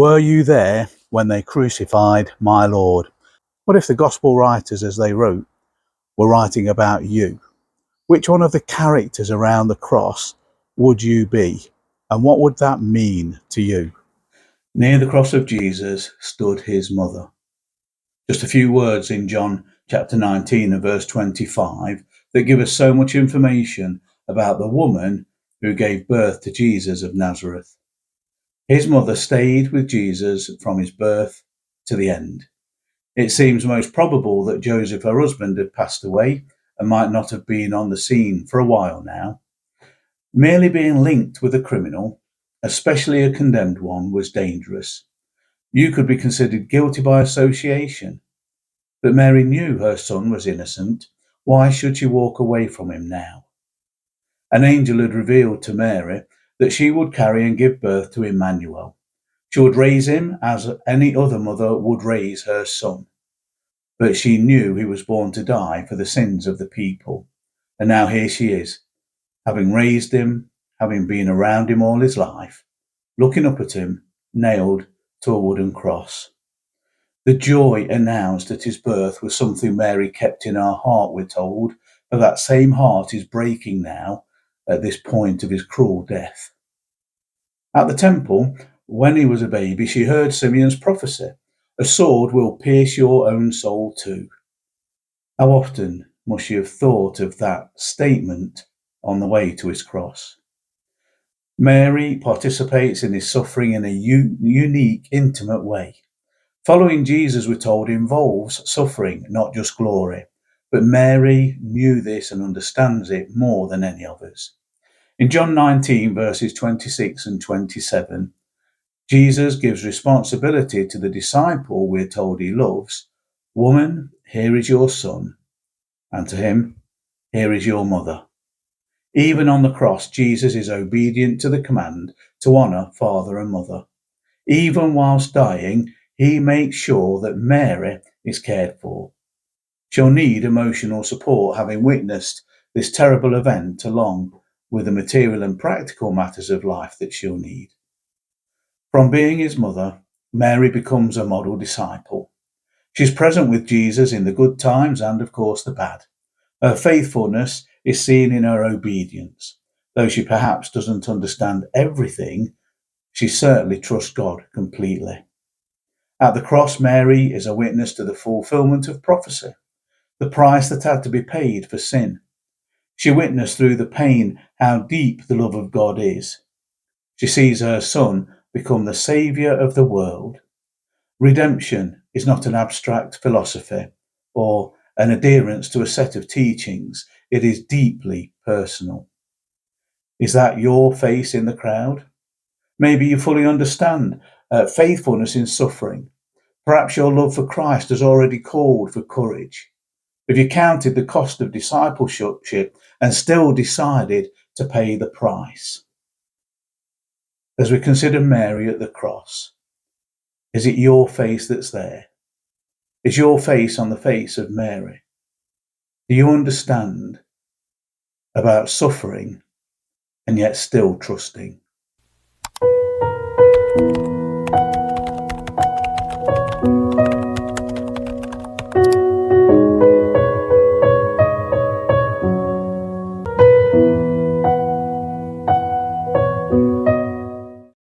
Were you there when they crucified my Lord? What if the gospel writers, as they wrote, were writing about you? Which one of the characters around the cross would you be? And what would that mean to you? Near the cross of Jesus stood his mother. Just a few words in John chapter 19 and verse 25 that give us so much information about the woman who gave birth to Jesus of Nazareth. His mother stayed with Jesus from his birth to the end. It seems most probable that Joseph, her husband, had passed away and might not have been on the scene for a while now. Merely being linked with a criminal, especially a condemned one, was dangerous. You could be considered guilty by association. But Mary knew her son was innocent. Why should she walk away from him now? An angel had revealed to Mary that she would carry and give birth to Immanuel. She would raise him as any other mother would raise her son. But she knew he was born to die for the sins of the people. And now here she is, having raised him, having been around him all his life, looking up at him, nailed to a wooden cross. The joy announced at his birth was something Mary kept in her heart, we're told, but that same heart is breaking now at this point of his cruel death. At the temple, when he was a baby, she heard Simeon's prophecy, "A sword will pierce your own soul too." How often must she have thought of that statement on the way to his cross? Mary participates in his suffering in a unique, intimate way. Following Jesus, we're told, involves suffering, not just glory. But Mary knew this and understands it more than any of us. In John 19, verses 26 and 27, Jesus gives responsibility to the disciple we're told he loves. "Woman, here is your son," and to him, "Here is your mother." Even on the cross, Jesus is obedient to the command to honour father and mother. Even whilst dying, he makes sure that Mary is cared for. She'll need emotional support, having witnessed this terrible event, along with the material and practical matters of life that she'll need. From being his mother, Mary becomes a model disciple. She's present with Jesus in the good times and, of course, the bad. Her faithfulness is seen in her obedience. Though she perhaps doesn't understand everything, she certainly trusts God completely. At the cross, Mary is a witness to the fulfillment of prophecy, the price that had to be paid for sin. She witnessed through the pain how deep the love of God is. She sees her son become the saviour of the world. Redemption is not an abstract philosophy or an adherence to a set of teachings. It is deeply personal. Is that your face in the crowd? Maybe you fully understand faithfulness in suffering. Perhaps your love for Christ has already called for courage. Have you counted the cost of discipleship and still decided to pay the price? As we consider Mary at the cross, is it your face that's there? Is your face on the face of Mary? Do you understand about suffering and yet still trusting?